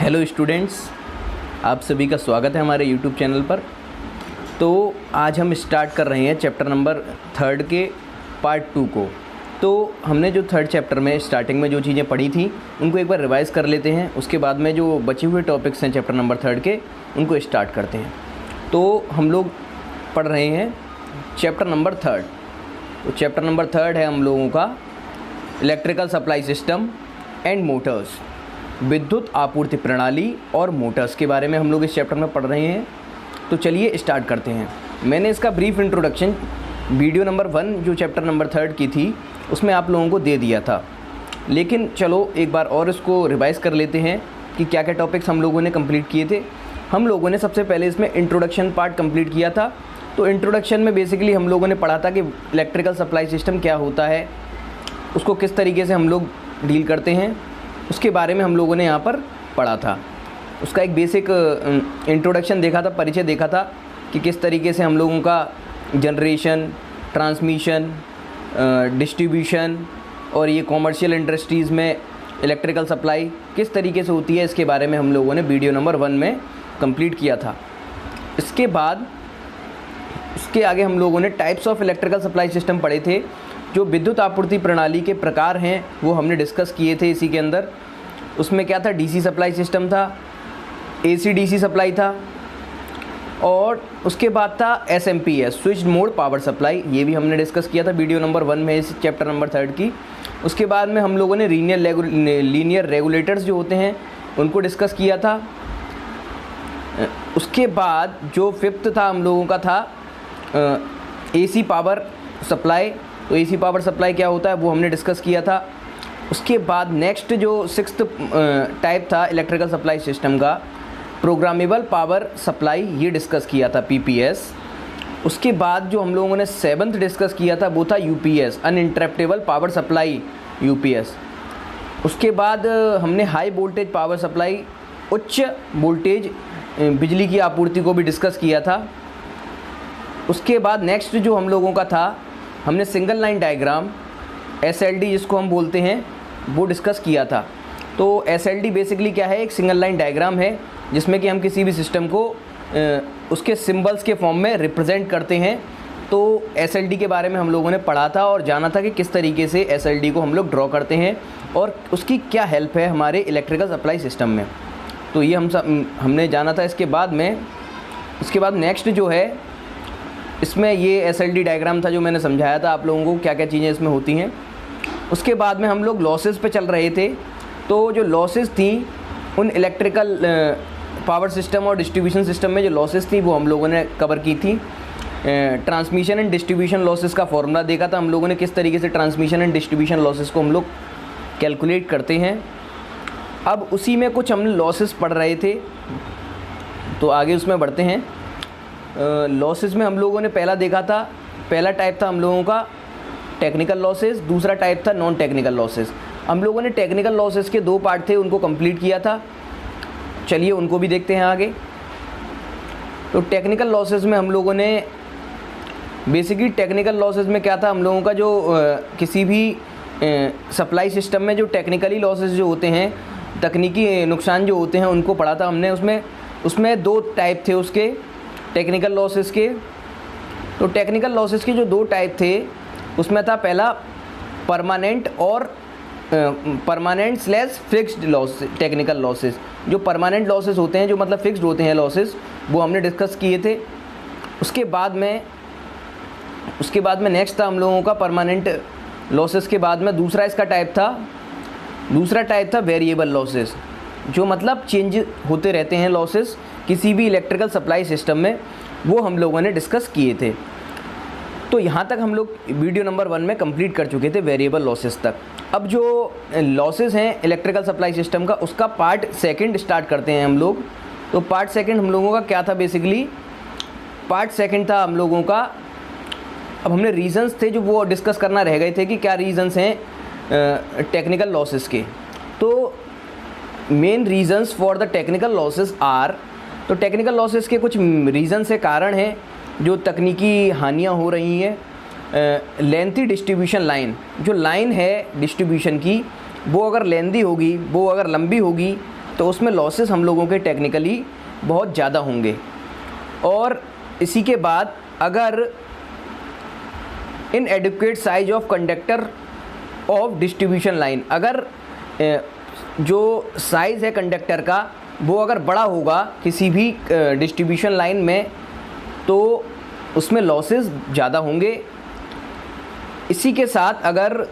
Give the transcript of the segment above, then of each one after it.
Hello students, आप सभी का स्वागत है हमारे यूट्यूब चैनल पर। तो आज हम स्टार्ट कर रहे हैं चैप्टर नंबर 3 के पार्ट 2 को। तो हमने जो 3rd चैप्टर में स्टार्टिंग में जो चीज़ें पढ़ी थी उनको एक बार रिवाइज़ कर लेते हैं। उसके बाद में जो बचे हुए टॉपिक्स हैं चैप्टर नंबर 3 के उनको स्टार्ट करते हैं। तो हम लोग पढ़ रहे हैं चैप्टर नंबर 3। तो चैप्टर नंबर 3 है हम लोगों का electrical supply system and Motors, विद्युत आपूर्ति प्रणाली और मोटर्स के बारे में हम लोग इस चैप्टर में पढ़ रहे हैं। तो चलिए स्टार्ट करते हैं। मैंने इसका ब्रीफ इंट्रोडक्शन वीडियो नंबर 1 जो चैप्टर नंबर 3 की थी उसमें आप लोगों को दे दिया था, लेकिन चलो एक बार और इसको रिवाइज़ कर लेते हैं कि क्या क्या टॉपिक्स हम लोगों ने कंप्लीट किए थे। हम लोगों ने सबसे पहले इसमें इंट्रोडक्शन पार्ट कंप्लीट किया था। तो इंट्रोडक्शन में बेसिकली हम लोगों ने पढ़ा था कि इलेक्ट्रिकल सप्लाई सिस्टम क्या होता है, उसको किस तरीके से हम लोग डील करते हैं, उसके बारे में हम लोगों ने यहाँ पर पढ़ा था। उसका एक बेसिक इंट्रोडक्शन देखा था, परिचय देखा था कि किस तरीके से हम लोगों का जनरेशन, ट्रांसमिशन, डिस्ट्रीब्यूशन और ये कॉमर्शियल इंडस्ट्रीज़ में इलेक्ट्रिकल सप्लाई किस तरीके से होती है, इसके बारे में हम लोगों ने वीडियो नंबर 1 में कंप्लीट किया था। इसके बाद उसके आगे हम लोगों ने types of electrical supply system पढ़े थे। जो विद्युत आपूर्ति प्रणाली के प्रकार हैं वो हमने डिस्कस किए थे इसी के अंदर। उसमें क्या था, डीसी सप्लाई सिस्टम था, एसी डीसी सप्लाई था, और उसके बाद था SMPS, switched mode power supply. ये भी हमने डिस्कस किया था वीडियो नंबर 1 में इस चैप्टर नंबर 3 की। उसके बाद में हम लोगों ने लीनियर रेगुलेटर्स जो होते हैं उनको डिस्कस किया था। उसके बाद जो 5th था हम लोगों का था एसी पावर सप्लाई। तो एसी पावर सप्लाई क्या होता है वो हमने डिस्कस किया था। उसके बाद नेक्स्ट जो 6th टाइप था इलेक्ट्रिकल सप्लाई सिस्टम का, प्रोग्रामेबल पावर सप्लाई, ये डिस्कस किया था, पीपीएस। उसके बाद जो हम लोगों ने 7th डिस्कस किया था वो था UPS, uninterruptible power supply, UPS. उसके बाद हमने हाई वोल्टेज पावर सप्लाई, उच्च वोल्टेज बिजली की आपूर्ति को भी डिस्कस किया था। उसके बाद नेक्स्ट जो हम लोगों का था, हमने सिंगल लाइन डायग्राम, एसएलडी जिसको हम बोलते हैं, वो डिस्कस किया था। तो एसएलडी बेसिकली क्या है, एक सिंगल लाइन डायग्राम है जिसमें कि हम किसी भी सिस्टम को उसके सिंबल्स के फॉर्म में रिप्रेजेंट करते हैं। तो एसएलडी के बारे में हम लोगों ने पढ़ा था और जाना था कि किस तरीके से एसएलडी को हम लोग ड्रॉ करते हैं और उसकी क्या हेल्प है हमारे इलेक्ट्रिकल सप्लाई सिस्टम में। तो ये हमने जाना था। इसके बाद नेक्स्ट जो है, इसमें ये एसएलडी डायग्राम था जो मैंने समझाया था आप लोगों को क्या क्या चीज़ें इसमें होती हैं। उसके बाद में हम लोग लॉसेस पे चल रहे थे। तो जो लॉसेस थी उन इलेक्ट्रिकल पावर सिस्टम और डिस्ट्रीब्यूशन सिस्टम में जो लॉसेस थी वो हम लोगों ने कवर की थी। ट्रांसमिशन एंड डिस्ट्रीब्यूशन लॉसेस का फॉर्मूला देखा था हम लोगों ने, किस तरीके से ट्रांसमिशन एंड डिस्ट्रीब्यूशन लॉसेस को हम लोग कैलकुलेट करते हैं। अब उसी में कुछ हम लॉसेस पढ़ रहे थे, तो आगे उसमें बढ़ते हैं। लॉसेस में हम लोगों ने पहला देखा था, पहला टाइप था हम लोगों का टेक्निकल लॉसेस, दूसरा टाइप था नॉन टेक्निकल लॉसेस। हम लोगों ने टेक्निकल लॉसेस के 2 पार्ट थे, उनको कंप्लीट किया था। चलिए उनको भी देखते हैं आगे। तो टेक्निकल लॉसेस में हम लोगों ने बेसिकली टेक्निकल लॉसेस में क्या था, हम लोगों का जो किसी भी सप्लाई सिस्टम में जो टेक्निकली लॉसेस जो होते हैं, तकनीकी नुकसान जो होते हैं, उनको पढ़ा था हमने। उसमें 2 टाइप थे उसके टेक्निकल लॉसेस के। तो टेक्निकल लॉसेस के जो 2 टाइप थे उसमें था पहला परमानेंट और permanent slash fixed loss. Technical losses जो परमानेंट लॉसेस होते हैं, जो मतलब फिक्स्ड होते हैं लॉसेस, वो हमने डिस्कस किए थे। उसके बाद में नेक्स्ट था हम लोगों का परमानेंट लॉसेस के बाद में दूसरा इसका टाइप था वेरिएबल लॉसेस, जो मतलब चेंज होते रहते हैं लॉसेस किसी भी इलेक्ट्रिकल सप्लाई सिस्टम में, वो हम लोगों ने डिस्कस किए थे। तो यहाँ तक हम लोग वीडियो नंबर 1 में कंप्लीट कर चुके थे, वेरिएबल लॉसेस तक। अब जो लॉसेस हैं इलेक्ट्रिकल सप्लाई सिस्टम का, उसका पार्ट 2 स्टार्ट करते हैं हम लोग। तो पार्ट 2 हम लोगों का क्या था, बेसिकली पार्ट 2 था हम लोगों का, अब हमने रीज़न्स थे जो वो डिस्कस करना रह गए थे कि क्या रीज़न्स हैं टेक्निकल लॉसेस के। तो main reasons for the technical losses are, तो टेक्निकल लॉसेस के कुछ रीज़न से कारण हैं जो तकनीकी हानियाँ हो रही हैं। लेंथी डिस्ट्रीब्यूशन लाइन, जो लाइन है डिस्ट्रीब्यूशन की, वो अगर लेंदी होगी, वो अगर लंबी होगी तो उसमें लॉसेस हम लोगों के टेक्निकली बहुत ज़्यादा होंगे। और इसी के बाद अगर इनएडिक्वेट size of conductor of distribution line, अगर जो साइज़ है कंडक्टर का वो अगर बड़ा होगा किसी भी डिस्ट्रीब्यूशन लाइन में, तो उसमें लॉसेस ज़्यादा होंगे। इसी के साथ अगर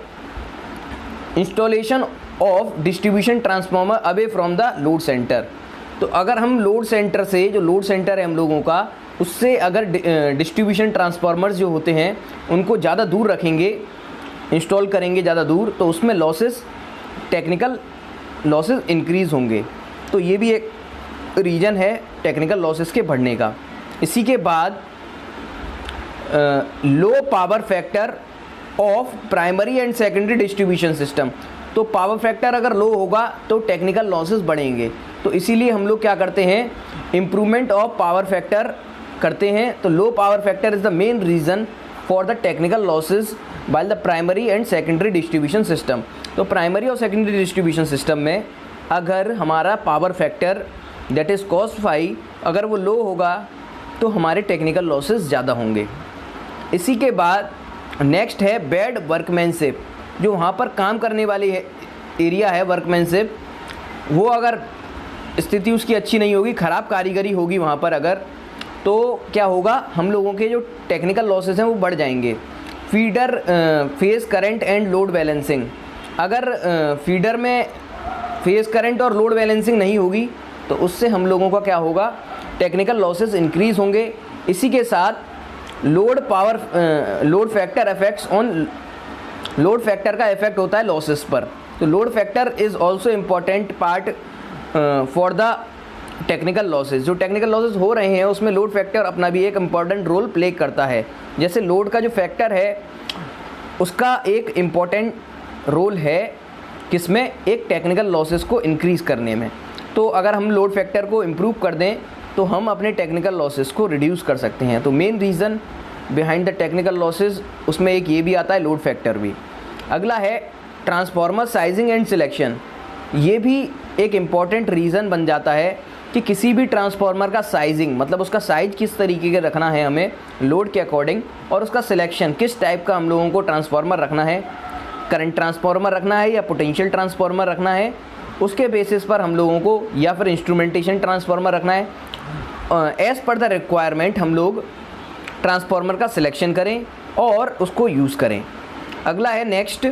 installation of distribution transformer away from the load centre, तो अगर हम लोड सेंटर से, जो लोड सेंटर है हम लोगों का, उससे अगर डिस्ट्रीब्यूशन ट्रांसफार्मर्स जो होते हैं उनको ज़्यादा दूर रखेंगे, इंस्टॉल करेंगे ज़्यादा दूर, तो उसमें लॉसेस, टेक्निकल लॉसेस इंक्रीज़ होंगे। तो ये भी एक रीज़न है टेक्निकल लॉसेस के बढ़ने का। इसी के बाद लो power factor of primary and secondary distribution system, तो पावर फैक्टर अगर लो होगा तो टेक्निकल लॉसेस बढ़ेंगे। तो इसीलिए हम लोग क्या करते हैं, इम्प्रूवमेंट ऑफ पावर फैक्टर करते हैं। तो low power factor is the main reason for the technical losses by the primary and secondary distribution system. तो प्राइमरी और सेकेंडरी डिस्ट्रीब्यूशन सिस्टम में अगर हमारा power factor that is cos phi अगर वो लो होगा तो हमारे टेक्निकल लॉसेस ज़्यादा होंगे। इसी के बाद नेक्स्ट है बैड वर्कमैनशिप, जो वहाँ पर काम करने वाली है एरिया है वर्कमैनशिप, वो अगर स्थिति उसकी अच्छी नहीं होगी, ख़राब कारीगरी होगी वहाँ पर अगर, तो क्या होगा, हम लोगों के जो टेक्निकल लॉसेस हैं वो बढ़ जाएंगे। Feeder face current and load balancing, अगर फीडर में फेस करंट और लोड बैलेंसिंग नहीं होगी तो उससे हम लोगों का क्या होगा, टेक्निकल लॉसेस इंक्रीज़ होंगे। इसी के साथ load factor effects on, load factor का इफेक्ट होता है लॉसेस पर। तो load factor is also important part for the technical losses. जो टेक्निकल लॉसेस हो रहे हैं उसमें लोड फैक्टर अपना भी एक इम्पॉर्टेंट रोल प्ले करता है। जैसे लोड का जो फैक्टर है उसका एक इम्पॉर्टेंट रोल है किसमें, एक टेक्निकल लॉसेस को इंक्रीज़ करने में। तो अगर हम लोड फैक्टर को इम्प्रूव कर दें तो हम अपने टेक्निकल लॉसेस को रिड्यूस कर सकते हैं। तो main reason behind the technical losses उसमें एक ये भी आता है, लोड फैक्टर भी। अगला है ट्रांसफार्मर साइजिंग एंड सिलेक्शन, ये भी एक इम्पॉर्टेंट रीज़न बन जाता है कि किसी भी ट्रांसफार्मर का साइजिंग, मतलब उसका साइज किस तरीके का रखना है हमें लोड के अकॉर्डिंग, और उसका सिलेक्शन किस टाइप का हम लोगों को ट्रांसफार्मर रखना है, करंट ट्रांसफार्मर रखना है या पोटेंशियल ट्रांसफार्मर रखना है, उसके बेसिस पर हम लोगों को, या फिर इंस्ट्रूमेंटेशन ट्रांसफार्मर रखना है। एज़ पर द रिक्वायरमेंट हम लोग ट्रांसफार्मर का सिलेक्शन करें और उसको यूज़ करें। अगला है नेक्स्ट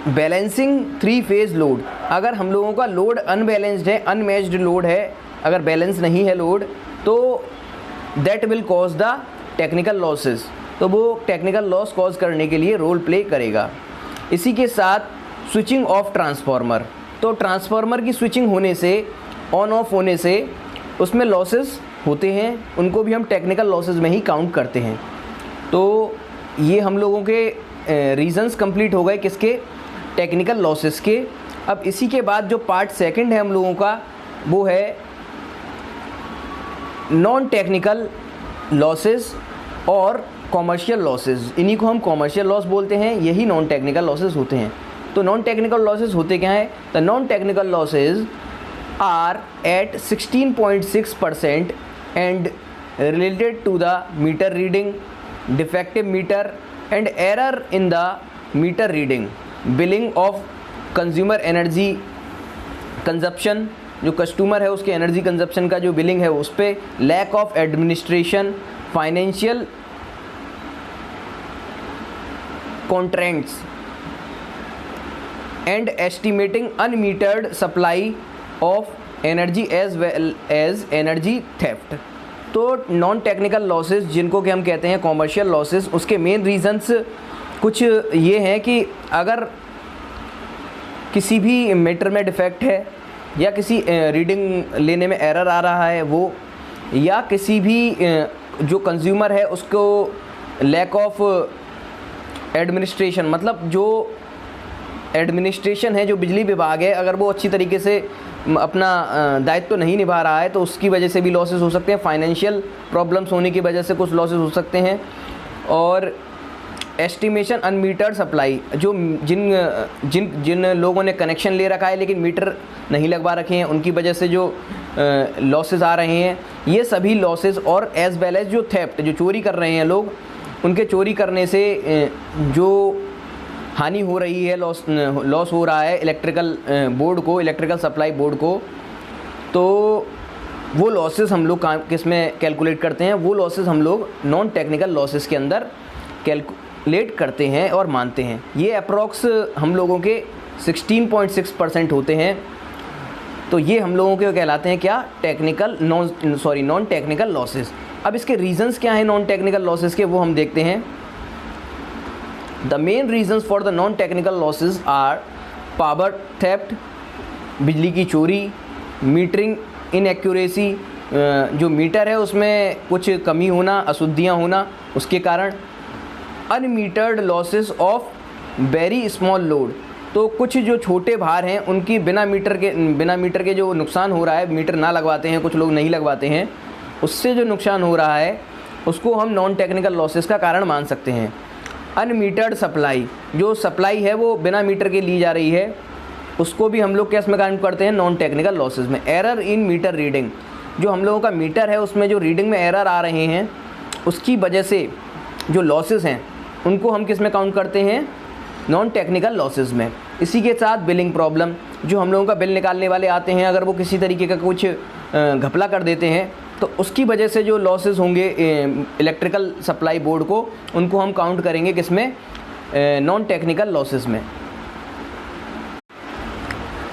बैलेंसिंग 3 फेज़ लोड, अगर हम लोगों का लोड अनबैलेंस्ड है, अनमैच्ड लोड है, अगर बैलेंस नहीं है लोड, तो that will cause the technical losses, तो वो टेक्निकल लॉस कॉज करने के लिए रोल प्ले करेगा। इसी के साथ स्विचिंग ऑफ ट्रांसफार्मर, तो ट्रांसफार्मर की स्विचिंग होने से, ऑन ऑफ होने से उसमें लॉसेस होते हैं, उनको भी हम टेक्निकल लॉसेस में ही काउंट करते हैं। तो ये हम लोगों के रीज़न्स कंप्लीट हो गए किसके, टेक्निकल लॉसेस के। अब इसी के बाद जो पार्ट सेकंड है हम लोगों का वो है नॉन टेक्निकल लॉसेस और कॉमर्शियल लॉसेस, इन्हीं को हम कॉमर्शियल लॉस बोलते हैं, यही नॉन टेक्निकल लॉसेस होते हैं। तो नॉन टेक्निकल लॉसेस होते क्या हैं, the non technical losses are at 16.6% and related to the meter reading, defective meter and error in the meter reading, billing of consumer energy consumption, जो customer है उसके energy consumption का जो billing है उस पर, lack of administration, financial constraints and estimating unmetered supply of energy as well as energy theft. तो non technical losses जिनको कि हम कहते हैं कॉमर्शियल लॉसेस, उसके मेन रीजंस कुछ ये हैं कि अगर किसी भी मीटर में डिफेक्ट है या किसी रीडिंग लेने में एरर आ रहा है वो, या किसी भी जो कंज्यूमर है उसको लैक ऑफ एडमिनिस्ट्रेशन, मतलब जो एडमिनिस्ट्रेशन है, जो बिजली विभाग है, अगर वो अच्छी तरीके से अपना दायित्व नहीं निभा रहा है तो उसकी वजह से भी लॉसेस हो सकते हैं। फाइनेंशियल प्रॉब्लम्स होने की वजह से कुछ लॉसेस हो सकते हैं। और एस्टिमेशन अनमीटर्ड सप्लाई, जो जिन लोगों ने कनेक्शन ले रखा है लेकिन मीटर नहीं लगवा रखे हैं, उनकी वजह से जो लॉसेस आ रहे हैं, ये सभी लॉसेस और एज वेल एज जो थेफ्ट, जो चोरी कर रहे हैं लोग, उनके चोरी करने से जो हानि हो रही है, लॉस हो रहा है इलेक्ट्रिकल बोर्ड को, इलेक्ट्रिकल सप्लाई बोर्ड को, तो वो लॉसेस हम लोग किस में कैलकुलेट करते हैं? वो लॉसेस हम लोग नॉन टेक्निकल लॉसेस के अंदर कैलकुलेट करते हैं और मानते हैं। ये अप्रॉक्स हम लोगों के 16.6% होते हैं। तो ये हम लोगों के कहलाते हैं क्या? Non technical losses. अब इसके रीजंस क्या हैं नॉन टेक्निकल लॉसेस के, वो हम देखते हैं। The main reasons for the non technical losses are power theft, बिजली की चोरी, मीटरिंग इनएक्यूरेसी, जो मीटर है उसमें कुछ कमी होना, अशुद्धियाँ होना, उसके कारण unmetered losses of very small load, तो कुछ जो छोटे भार हैं उनकी बिना मीटर के जो नुकसान हो रहा है, मीटर ना लगवाते हैं, कुछ लोग नहीं लगवाते हैं, उससे जो नुकसान हो रहा है उसको हम नॉन टेक्निकल लॉसेस का कारण मान सकते हैं। अनमीटर्ड सप्लाई, जो सप्लाई है वो बिना मीटर के ली जा रही है, उसको भी हम लोग कैसे में काउंट करते हैं? नॉन टेक्निकल लॉसेस में। एरर इन मीटर रीडिंग, जो हम लोगों का मीटर है उसमें जो रीडिंग में एरर आ रहे हैं, उसकी वजह से जो लॉसेस हैं उनको हम किस में काउंट करते हैं? नॉन टेक्निकल लॉसेस में। इसी के साथ बिलिंग प्रॉब्लम, जो हम लोगों का बिल निकालने वाले आते हैं, अगर वो किसी तरीके का कुछ घपला कर देते हैं तो उसकी वजह से जो लॉसेस होंगे इलेक्ट्रिकल सप्लाई बोर्ड को, उनको हम काउंट करेंगे किसमें? नॉन टेक्निकल लॉसेस में।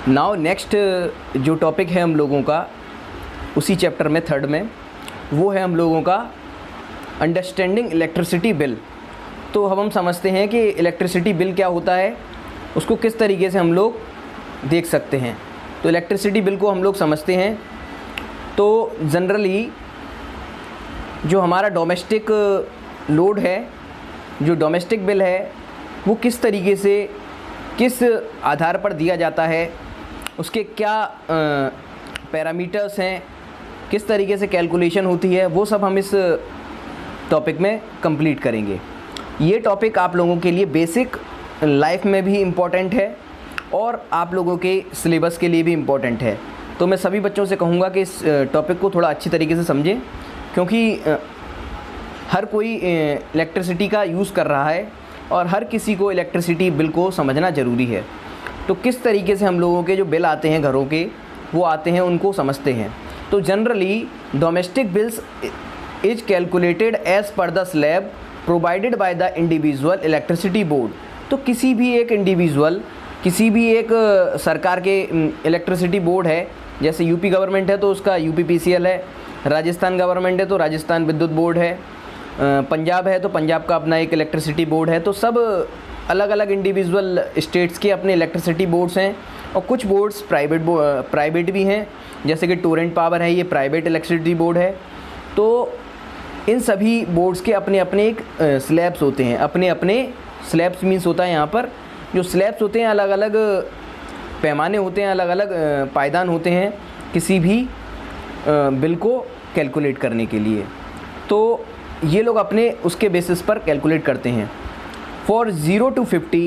नाउ नेक्स्ट जो टॉपिक है हम लोगों का उसी चैप्टर में, थर्ड में, वो है हम लोगों का अंडरस्टैंडिंग इलेक्ट्रिसिटी बिल। तो हम समझते हैं कि इलेक्ट्रिसिटी बिल क्या होता है, उसको किस तरीके से हम लोग देख सकते हैं। तो इलेक्ट्रिसिटी बिल को हम लोग समझते हैं तो जनरली जो हमारा डोमेस्टिक लोड है, जो डोमेस्टिक बिल है, वो किस तरीके से, किस आधार पर दिया जाता है, उसके क्या पैरामीटर्स हैं, किस तरीके से कैलकुलेशन होती है, वो सब हम इस टॉपिक में कंप्लीट करेंगे। ये टॉपिक आप लोगों के लिए बेसिक लाइफ में भी इम्पॉर्टेंट है और आप लोगों के सिलेबस के लिए भी इम्पॉर्टेंट है। तो मैं सभी बच्चों से कहूँगा कि इस टॉपिक को थोड़ा अच्छी तरीके से समझें, क्योंकि हर कोई इलेक्ट्रिसिटी का यूज़ कर रहा है और हर किसी को इलेक्ट्रिसिटी बिल को समझना ज़रूरी है। तो किस तरीके से हम लोगों के जो बिल आते हैं घरों के, वो आते हैं, उनको समझते हैं। तो generally domestic bills is calculated as per the slab provided by the individual electricity board. तो किसी भी एक इंडिविजुअल, किसी भी एक सरकार के इलेक्ट्रिसिटी बोर्ड है, जैसे यूपी गवर्नमेंट है तो उसका यूपीपीसीएल है, राजस्थान गवर्नमेंट है तो राजस्थान विद्युत बोर्ड है, पंजाब है तो पंजाब का अपना एक इलेक्ट्रिसिटी बोर्ड है। तो सब अलग अलग इंडिविजुअल स्टेट्स के अपने इलेक्ट्रिसिटी बोर्ड्स हैं और कुछ बोर्ड्स प्राइवेट भी हैं, जैसे कि टोरेंट पावर है, ये प्राइवेट इलेक्ट्रिसिटी बोर्ड है। तो इन सभी बोर्ड्स के अपने अपने एक स्लैब्स होते हैं, अपने अपने स्लैब्स मीन्स होता है यहाँ पर जो स्लैब्स होते हैं, अलग अलग पैमाने होते हैं, अलग अलग पायदान होते हैं किसी भी बिल को कैलकुलेट करने के लिए। तो ये लोग अपने उसके बेसिस पर कैलकुलेट करते हैं। For 0 to 50,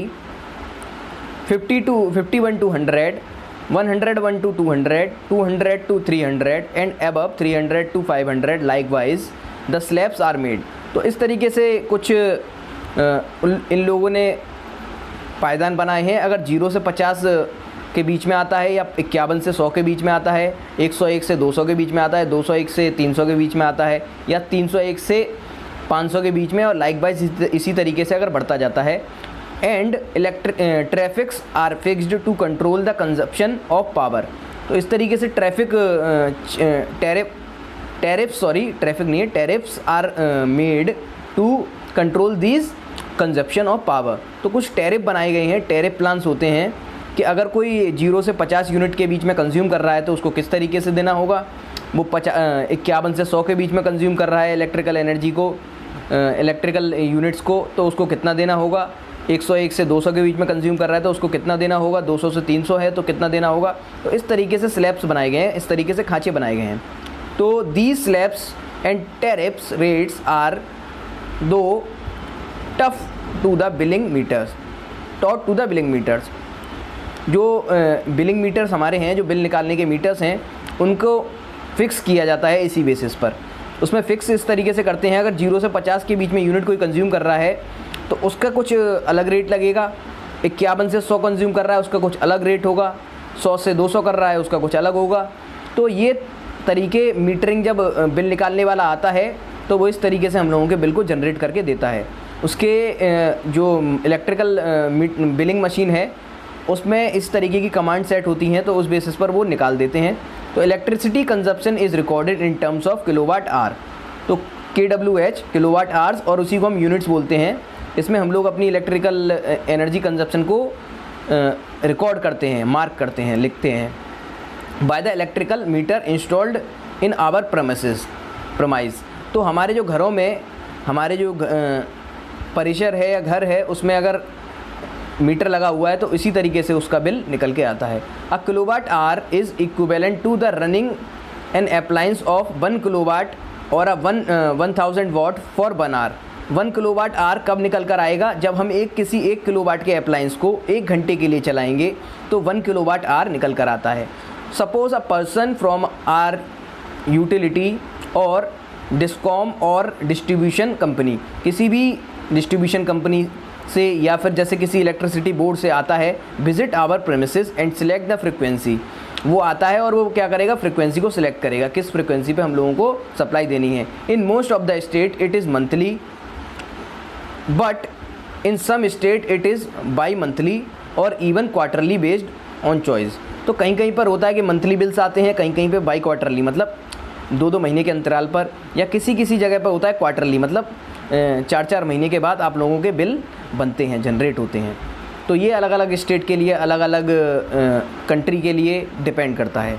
50 to 51 to 100, 101 to 200, 200 to 300 and above 300 to 500 likewise the slabs are made। तो इस तरीके से कुछ इन लोगों ने पायदान बनाए हैं। अगर 0 से 50 के बीच में आता है, या 51 से 100 के बीच में आता है, 101 से 200 के बीच में आता है, 201 से 300 के बीच में आता है, या 301 से 500 के बीच में, और लाइकवाइज इसी तरीके से अगर बढ़ता जाता है। And tariffs are fixed to control the consumption of power. तो इस तरीके से tariffs are made to control these consumption of power. तो कुछ टैरिफ बनाए गए हैं, टैरिफ प्लान्स होते हैं कि अगर कोई 0 से 50 यूनिट के बीच में कंज्यूम कर रहा है तो उसको किस तरीके से देना होगा। वो 51 से 100 के बीच में कंज्यूम कर रहा है इलेक्ट्रिकल एनर्जी को, इलेक्ट्रिकल यूनिट्स को, तो उसको कितना देना होगा। 101 से 200 के बीच में कंज्यूम कर रहा है तो उसको कितना देना होगा। 200 से 300 है तो कितना देना होगा। तो इस तरीके से स्लैब्स बनाए गए हैं, इस तरीके से खाँचे बनाए गए हैं। तो these slabs and tariffs rates are do tough to the billing meters, taught to the billing meters. जो बिलिंग मीटर्स हमारे हैं, जो बिल निकालने के मीटर्स हैं, उनको फिक्स किया जाता है इसी बेसिस पर। उसमें फ़िक्स इस तरीके से करते हैं, अगर 0 से 50 के बीच में यूनिट कोई कंज्यूम कर रहा है तो उसका कुछ अलग रेट लगेगा, 51 से 100 कंज्यूम कर रहा है उसका कुछ अलग रेट होगा, 100 से 200 कर रहा है उसका कुछ अलग होगा। तो ये तरीके मीटरिंग जब बिल निकालने वाला आता है तो वो इस तरीके से हम लोगों के बिल को जनरेट करके देता है। उसके जो इलेक्ट्रिकल बिलिंग मशीन है उसमें इस तरीके की कमांड सेट होती हैं, तो उस बेसिस पर वो निकाल देते हैं। तो electricity consumption is recorded in terms of kilowatt hour, तो KWH किलोवाट आवर्स, और उसी को हम यूनिट्स बोलते हैं। इसमें हम लोग अपनी इलेक्ट्रिकल एनर्जी कंजप्शन को रिकॉर्ड करते हैं, मार्क करते हैं, लिखते हैं। By the electrical meter installed in our premises, तो हमारे जो घरों में, हमारे जो परिसर है या घर है उसमें अगर मीटर लगा हुआ है तो इसी तरीके से उसका बिल निकल के आता है। A kilowatt hour is equivalent to the running an appliance of 1 kilowatt और 1000 watt for 1 hour. 1 kilowatt hour कब निकल कर आएगा? जब हम किसी 1 किलोवाट के अप्लायंस को 1 घंटे के लिए चलाएंगे तो 1 किलोवाट आवर निकल कर आता है। Suppose a person from our utility और डिस्कॉम और डिस्ट्रीब्यूशन कंपनी, किसी भी डिस्ट्रीब्यूशन कंपनी से या फिर जैसे किसी इलेक्ट्रिसिटी बोर्ड से आता है, visit our premises and select the frequency, वो आता है और वो क्या करेगा, फ्रिक्वेंसी को सिलेक्ट करेगा, किस फ्रिक्वेंसी पे हम लोगों को सप्लाई देनी है। In most of the state it is monthly, but in some state it is bi monthly और even quarterly based on choice. तो कहीं कहीं पर होता है कि मंथली बिल्स आते हैं, कहीं कहीं पे बाई क्वार्टरली, मतलब 2-2 महीने के अंतराल पर, या किसी किसी जगह पर होता है क्वार्टरली, मतलब 4-4 महीने के बाद आप लोगों के बिल बनते हैं, जनरेट होते हैं। तो ये अलग अलग स्टेट के लिए, अलग अलग कंट्री के लिए डिपेंड करता है।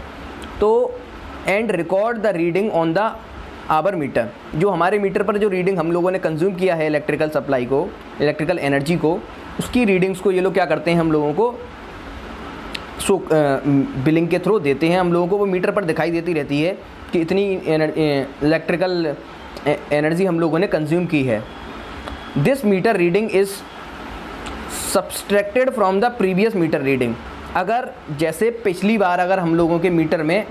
तो and record the reading on the our meter, जो हमारे मीटर पर जो रीडिंग हम लोगों ने कंज्यूम किया है इलेक्ट्रिकल सप्लाई को, इलेक्ट्रिकल एनर्जी को, उसकी रीडिंग्स को ये लोग क्या करते हैं, हम लोगों को बिलिंग के थ्रू देते हैं। हम लोगों को वो मीटर पर दिखाई देती रहती है कि इतनी इलेक्ट्रिकल एनर्जी हम लोगों ने कंज्यूम की है। This meter reading is subtracted from the previous meter reading. अगर जैसे पिछली बार अगर हम लोगों के मीटर में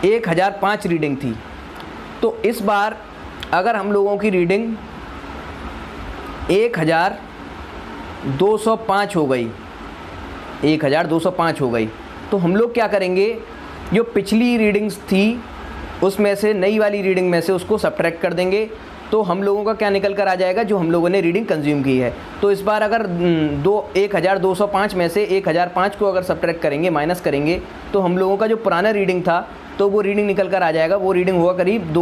1005 रीडिंग थी, तो इस बार अगर हम लोगों की रीडिंग 1205 हो गई, 1205 हो गई, तो हम लोग क्या करेंगे, जो पिछली रीडिंग्स थी उसमें से, नई वाली रीडिंग में से उसको सब्ट्रैक्ट कर देंगे, तो हम लोगों का क्या निकल कर आ जाएगा, जो हम लोगों ने रीडिंग कंज्यूम की है। तो इस बार अगर 1205 में से 1005 को अगर सब्ट्रैक्ट करेंगे, माइनस करेंगे, तो हम लोगों का जो पुराना रीडिंग था तो वो रीडिंग निकल कर आ जाएगा। वो रीडिंग होगा करीब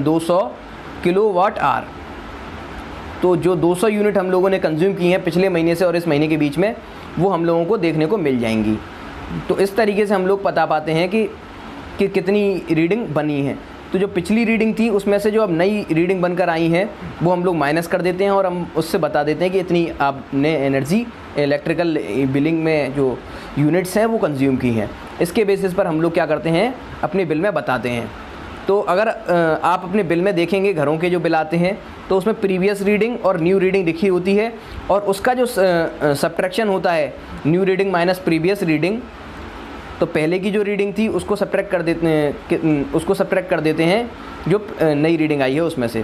200 किलोवाट आवर। तो जो 200 यूनिट हम लोगों ने कंज्यूम की हैं पिछले महीने से और इस महीने के बीच में, वो हम लोगों को देखने को मिल जाएंगी। तो इस तरीके से हम लोग पता पाते हैं कि कितनी रीडिंग बनी है। तो जो पिछली रीडिंग थी उसमें से जो अब नई रीडिंग बनकर आई हैं वो हम लोग माइनस कर देते हैं और हम उससे बता देते हैं कि इतनी आपने एनर्जी इलेक्ट्रिकल बिलिंग में जो यूनिट्स हैं वो कंज्यूम की हैं। इसके बेसिस पर हम लोग क्या करते हैं, अपने बिल में बताते हैं। तो अगर आप अपने बिल में देखेंगे, घरों के जो बिल आते हैं, तो उसमें प्रीवियस रीडिंग और न्यू रीडिंग लिखी होती है, और उसका जो सब्ट्रैक्शन होता है, new reading minus previous reading, तो पहले की जो रीडिंग थी उसको सब्ट्रैक्ट कर देते हैं जो नई रीडिंग आई है उसमें से।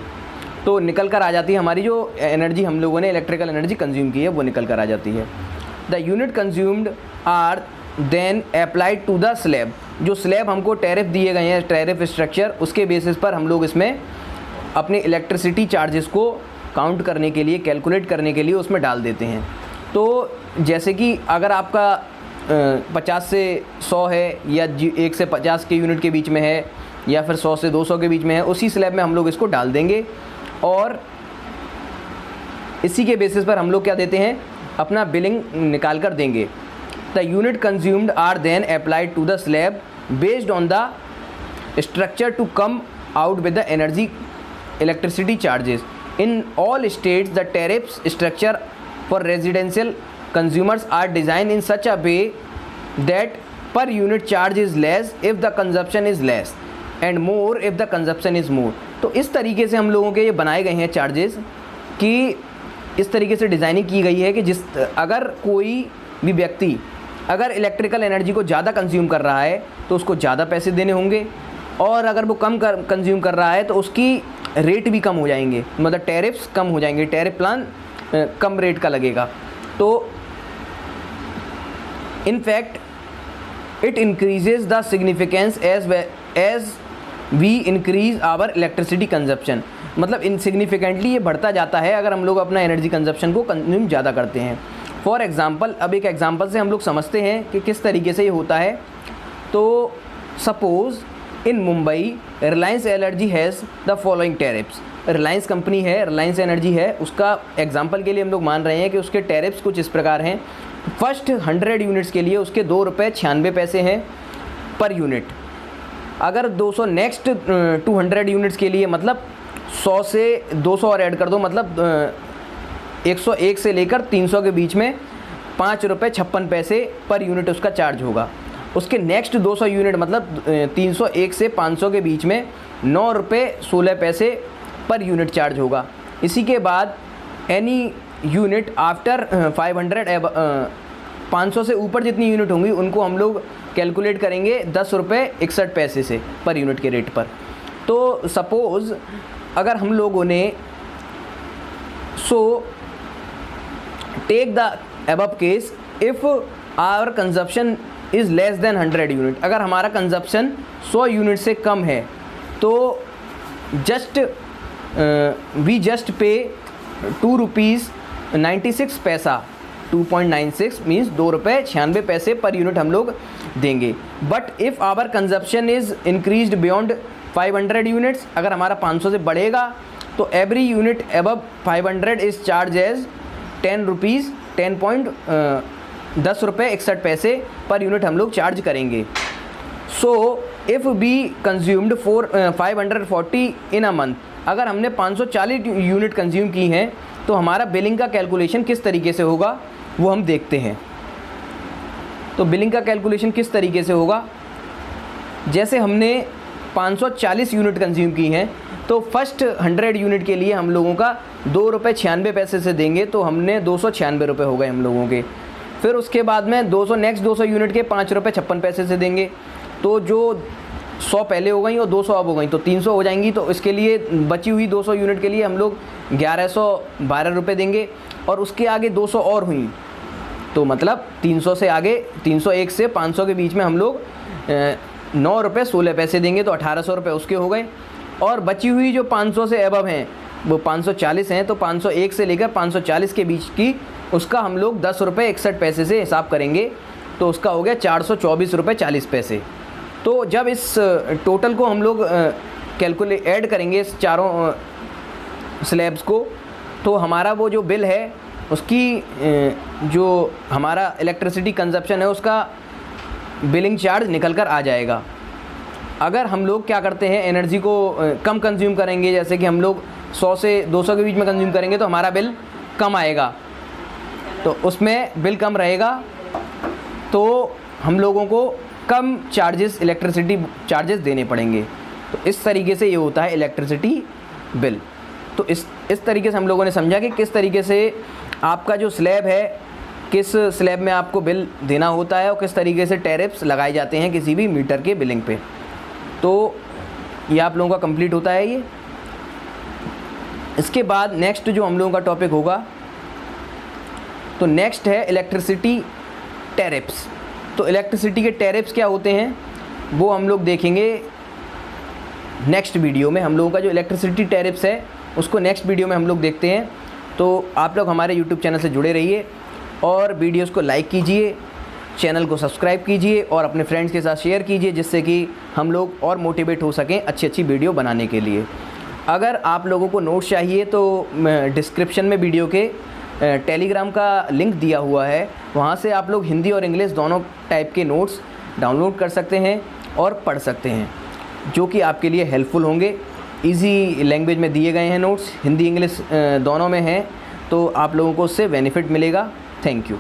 तो निकल कर आ जाती है हमारी जो एनर्जी हम लोगों ने इलेक्ट्रिकल एनर्जी कंज्यूम की है, वो निकल कर आ जाती है। The unit consumed are then applied to the slab. जो स्लैब हमको टैरिफ दिए गए हैं, टैरिफ स्ट्रक्चर, उसके बेसिस पर हम लोग इसमें अपने इलेक्ट्रिसिटी चार्जेस को काउंट करने के लिए, कैलकुलेट करने के लिए उसमें डाल देते हैं। तो जैसे कि अगर आपका 50 से 100 है, या 1 से 50 के यूनिट के बीच में है, या फिर 100 से 200 के बीच में है, उसी स्लैब में हम लोग इसको डाल देंगे और इसी के बेसिस पर हम लोग क्या देते हैं, अपना बिलिंग निकाल कर देंगे। The unit consumed are then applied to the slab based on the structure to come out with the energy electricity charges. In all states the tariff structure for residential consumers are designed in such a way that per unit charge is less if the consumption is less and more if the consumption is more। तो इस तरीके से हम लोगों के ये बनाए गए हैं चार्जेस कि इस तरीके से डिज़ाइनिंग की गई है कि अगर कोई भी व्यक्ति अगर इलेक्ट्रिकल एनर्जी को ज़्यादा कंज्यूम कर रहा है तो उसको ज़्यादा पैसे देने होंगे, और अगर वो कम कंज्यूम कर रहा है तो उसकी रेट भी कम हो जाएंगे, मतलब टैरिफ्स कम हो जाएंगे, टैरिफ प्लान कम रेट का लगेगा। तो in fact it increases the significance as we increase our electricity consumption, मतलब इनसिग्निफिकेंटली ये बढ़ता जाता है अगर हम लोग अपना एनर्जी कंजप्शन को कंज्यूम ज़्यादा करते हैं। फॉर एग्ज़ाम्पल, अब एक एग्ज़ाम्पल से हम लोग समझते हैं कि किस तरीके से ये होता है। तो suppose in Mumbai Reliance energy has the following tariffs. Reliance company है, रिलायंस एनर्जी है, उसका एग्जांपल के लिए हम लोग मान रहे हैं कि उसके टैरिफ्स कुछ इस प्रकार हैं। फर्स्ट 100 यूनिट्स के लिए उसके 2 रुपये 96 पैसे हैं पर यूनिट। अगर 200 नेक्स्ट 200 यूनिट्स के लिए, मतलब 100 से 200 और ऐड कर दो, मतलब 101 से लेकर 300 के बीच में 5 रुपये 56 पैसे पर यूनिट उसका चार्ज होगा। उसके नेक्स्ट 200 यूनिट, मतलब 301 से 500 के बीच में 9 रुपये 16 पैसे पर यूनिट चार्ज होगा। इसी के बाद एनी यूनिट आफ्टर 500 से ऊपर जितनी यूनिट होंगी उनको हम लोग कैलकुलेट करेंगे 10 रुपये 61 पैसे से पर यूनिट के रेट पर। तो सपोज़ अगर हम लोगों ने take the above case if our consumption is less than 100 unit, अगर हमारा कंजप्शन 100 यूनिट से कम है तो वी जस्ट पे 2 रुपीज़ 96 पैसा, 2.96 मीन्स 2 रुपये 96 पैसे पर यूनिट हम लोग देंगे। But if our consumption is increased beyond 500 units, अगर हमारा 500 से बढ़ेगा तो every unit above 500 is charge as 10 rupees 10 रुपये 61 पैसे पर यूनिट हम लोग चार्ज करेंगे। So if be consumed 540 in a month, अगर हमने 540 यूनिट कंज्यूम की हैं तो हमारा बिलिंग का कैलकुलेशन किस तरीके से होगा वो हम देखते हैं। तो बिलिंग का कैलकुलेशन किस तरीके से होगा, जैसे हमने 540 यूनिट कंज्यूम की हैं तो फर्स्ट 100 यूनिट के लिए हम लोगों का 2 रुपये 96 पैसे से देंगे, तो हमने 296 रुपये हो गए हम लोगों के। फिर उसके बाद में नेक्स्ट 200 यूनिट के 5 रुपये 56 पैसे से देंगे, तो जो 100 पहले हो गई और 200 अब हो गई तो 300 हो जाएंगी। तो इसके लिए बची हुई 200 यूनिट के लिए हम लोग 1112 रुपये देंगे, और उसके आगे 200 और हुई तो मतलब 300 से आगे 301 से 500 के बीच में हम लोग 9 रुपये 16 पैसे देंगे, तो 1800 रुपये उसके हो गए। और बची हुई जो 500 से अबव हैं वो 540 हैं, तो 501 से लेकर 540 के बीच की उसका हम लोग 10 रुपये 61 पैसे से हिसाब करेंगे, तो उसका हो गया 424 रुपये 40 पैसे। तो जब इस टोटल को हम लोग ऐड करेंगे इस चारों स्लैब्स को, तो हमारा वो जो बिल है उसकी जो हमारा इलेक्ट्रिसिटी कंजप्शन है उसका बिलिंग चार्ज निकल कर आ जाएगा। अगर हम लोग क्या करते हैं, एनर्जी को कम कंज्यूम करेंगे, जैसे कि हम लोग 100 से 200 के बीच में कंज्यूम करेंगे तो हमारा बिल कम आएगा, तो उसमें बिल कम रहेगा, तो हम लोगों को कम चार्जेस इलेक्ट्रिसिटी चार्जेस देने पड़ेंगे। तो इस तरीके से ये होता है इलेक्ट्रिसिटी बिल। तो इस तरीके से हम लोगों ने समझा कि किस तरीके से आपका जो स्लैब है, किस स्लैब में आपको बिल देना होता है और किस तरीके से टैरिफ्स लगाए जाते हैं किसी भी मीटर के बिलिंग पे। तो ये आप लोगों का कंप्लीट होता है ये। इसके बाद नेक्स्ट जो हम लोगों का टॉपिक होगा, तो नेक्स्ट है इलेक्ट्रिसिटी टैरिफ्स। तो इलेक्ट्रिसिटी के टैरिफ्स क्या होते हैं वो हम लोग देखेंगे नेक्स्ट वीडियो में। हम लोगों का जो इलेक्ट्रिसिटी टैरिफ्स है उसको नेक्स्ट वीडियो में हम लोग देखते हैं। तो आप लोग हमारे यूट्यूब चैनल से जुड़े रहिए और वीडियोस को लाइक कीजिए, चैनल को सब्सक्राइब कीजिए और अपने फ्रेंड्स के साथ शेयर कीजिए, जिससे कि हम लोग और मोटिवेट हो सकें अच्छी वीडियो बनाने के लिए। अगर आप लोगों को नोट्स चाहिए तो डिस्क्रिप्शन में वीडियो के टेलीग्राम का लिंक दिया हुआ है, वहाँ से आप लोग हिंदी और इंग्लिश दोनों टाइप के नोट्स डाउनलोड कर सकते हैं और पढ़ सकते हैं, जो कि आपके लिए हेल्पफुल होंगे। इजी लैंग्वेज में दिए गए हैं नोट्स, हिंदी इंग्लिश दोनों में हैं, तो आप लोगों को उससे बेनिफिट मिलेगा। Thank you.